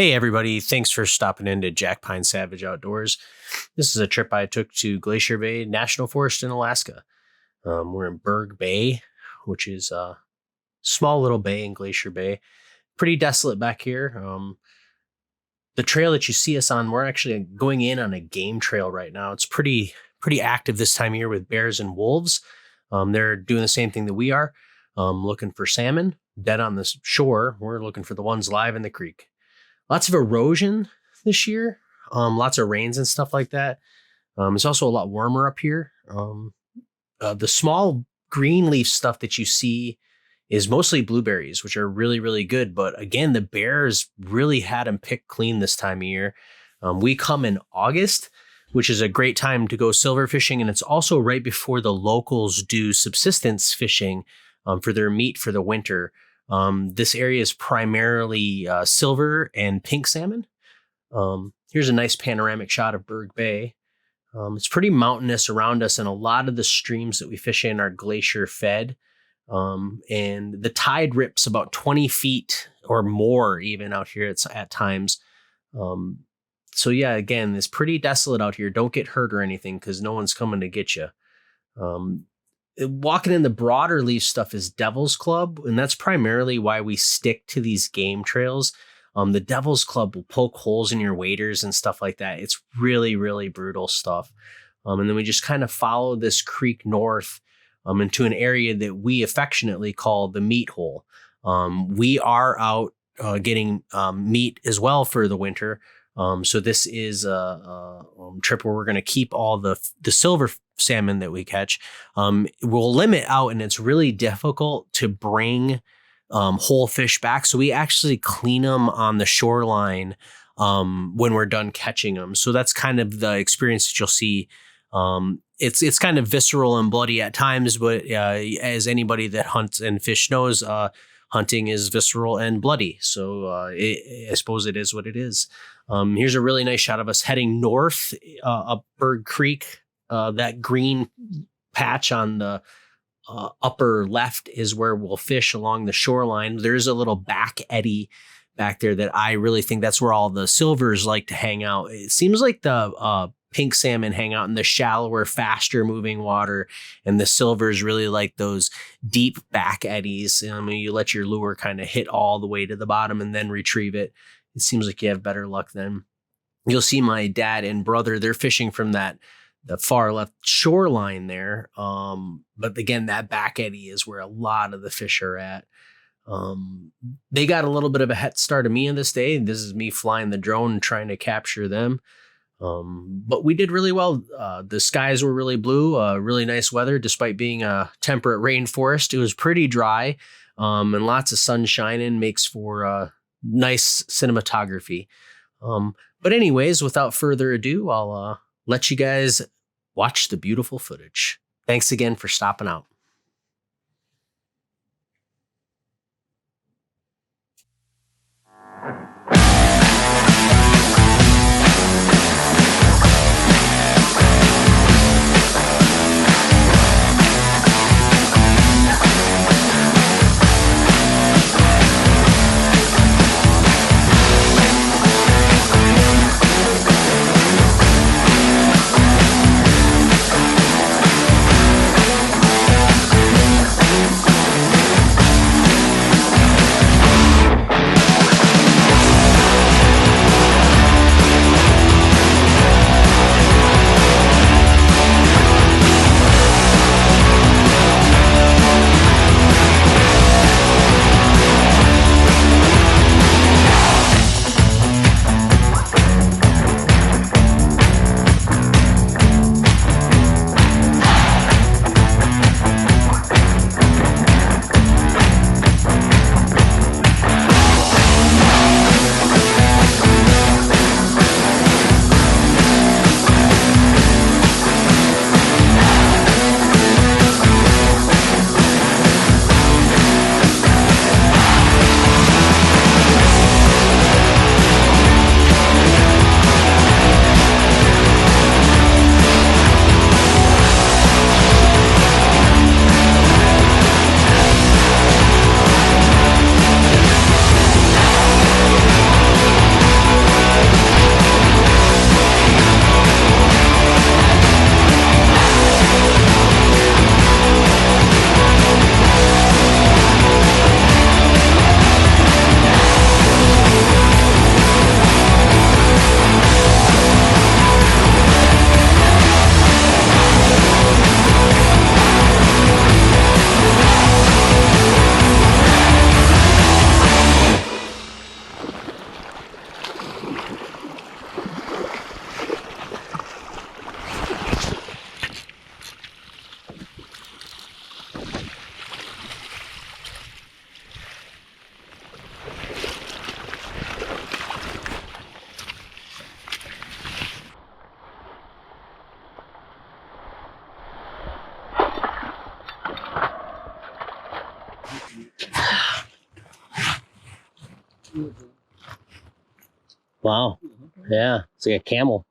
Hey everybody, thanks for stopping into Jack Pine Savage Outdoors. This is a trip I took to Glacier Bay National Forest in Alaska. We're in Berg Bay, which is a small little bay in Glacier Bay. Pretty desolate back here. The trail that you see us on, we're actually going in on a game trail right now. It's pretty active this time of year with bears and wolves. They're doing the same thing that we are, looking for salmon dead on the shore. We're looking for the ones live in the creek. Lots of erosion this year, lots of rains and stuff like that. It's also a lot warmer up here. The small green leaf stuff that you see is mostly blueberries, which are really, really good. But again, the bears really had them picked clean this time of year. We come in August, which is a great time to go silver fishing. And it's also right before the locals do subsistence fishing for their meat for the winter. This area is primarily silver and pink salmon. Here's a nice panoramic shot of Berg Bay. It's pretty mountainous around us, and a lot of the streams that we fish in are glacier fed. And the tide rips about 20 feet or more even out here at times. So yeah, again, it's pretty desolate out here. Don't get hurt or anything because no one's coming to get you. Walking in the broader leaf stuff is Devil's Club, and that's primarily why we stick to these game trails. The Devil's Club will poke holes in your waders and stuff like that. It's really, really brutal stuff. And then we just kind of follow this creek north into an area that we affectionately call the meat hole. We are out getting meat as well for the winter. So this is a trip where we're going to keep all the silver salmon that we catch. We'll limit out, and it's really difficult to bring whole fish back. So we actually clean them on the shoreline when we're done catching them. So that's kind of the experience that you'll see. It's kind of visceral and bloody at times, but as anybody that hunts and fish knows, hunting is visceral and bloody. So I suppose it is what it is. Here's a really nice shot of us heading north up Berg Creek. That green patch on the upper left is where we'll fish along the shoreline. There's a little back eddy back there that I really think that's where all the silvers like to hang out. It seems like the pink salmon hang out in the shallower, faster moving water, and the silvers really like those deep back eddies. I mean, you let your lure kind of hit all the way to the bottom and then retrieve it. It seems like you have better luck then. You'll see my dad and brother, they're fishing from the far left shoreline there. But again, that back eddy is where a lot of the fish are at. They got a little bit of a head start of me in this day. This is me flying the drone and trying to capture them. But we did really well. The skies were really blue, really nice weather, despite being a temperate rainforest. It was pretty dry, and lots of sun shining makes for nice cinematography. But anyways, without further ado, I'll let you guys watch the beautiful footage. Thanks again for stopping out. Wow. Yeah, it's like a camel.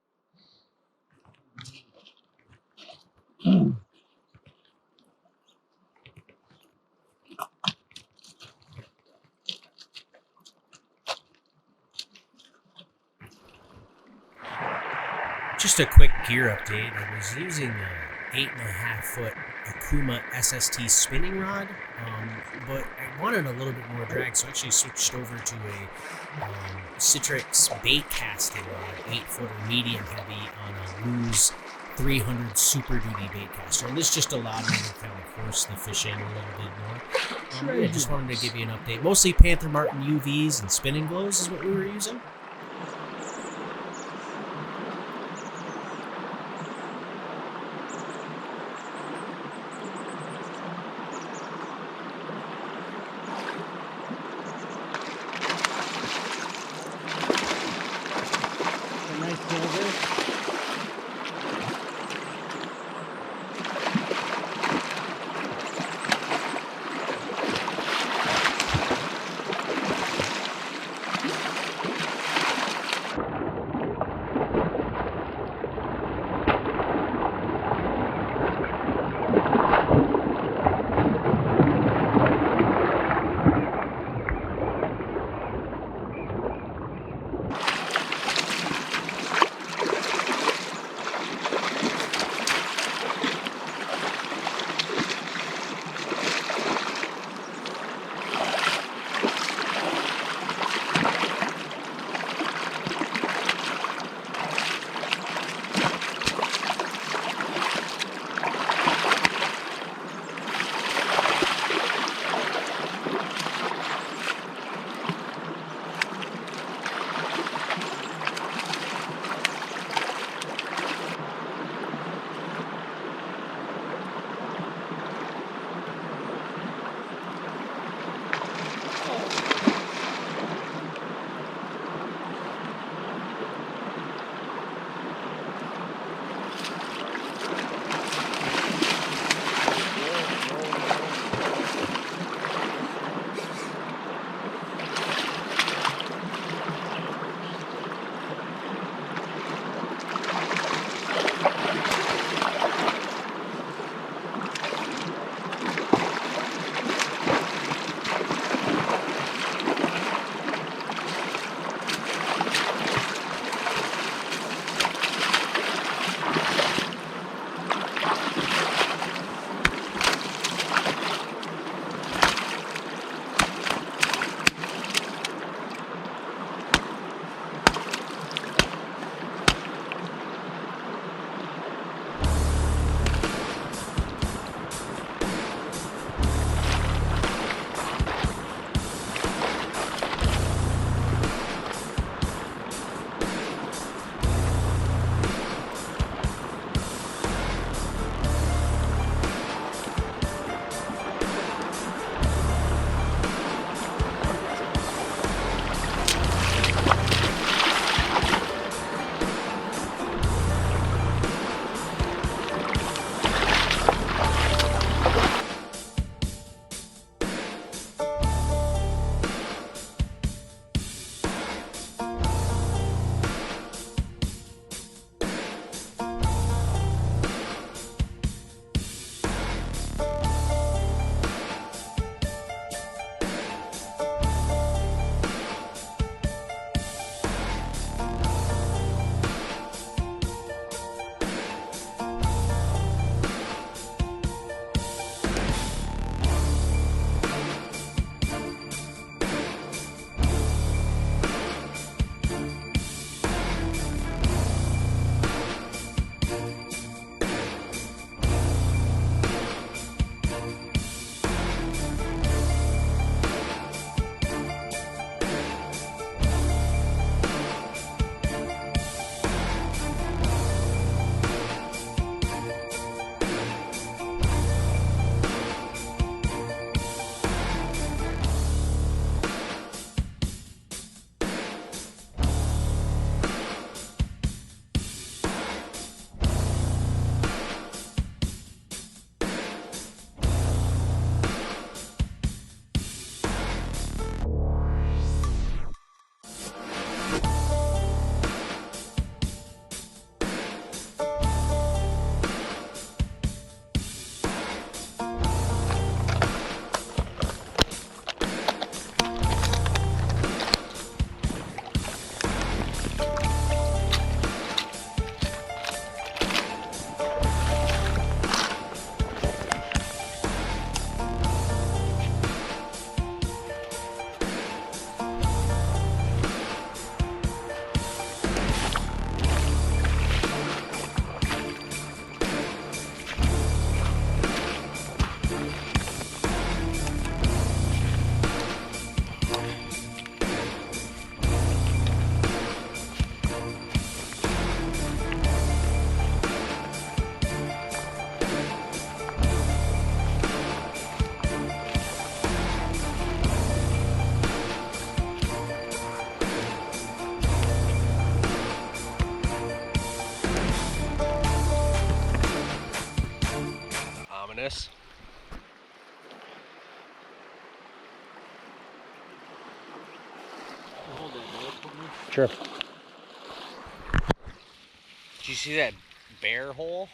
Just a quick gear update. I was using a 8.5-foot Akuma SST spinning rod, but I wanted a little bit more drag, so I actually switched over to a Citrix bait casting rod, 8-footer medium heavy on a Lose 300 Super Duty bait caster, and this just allowed me to kind of force the fish in a little bit more. I just wanted to give you an update. Mostly Panther Martin UVs and spinning glows is what we were using. this. Hold that boat for me. Sure. Did you see that bear hole?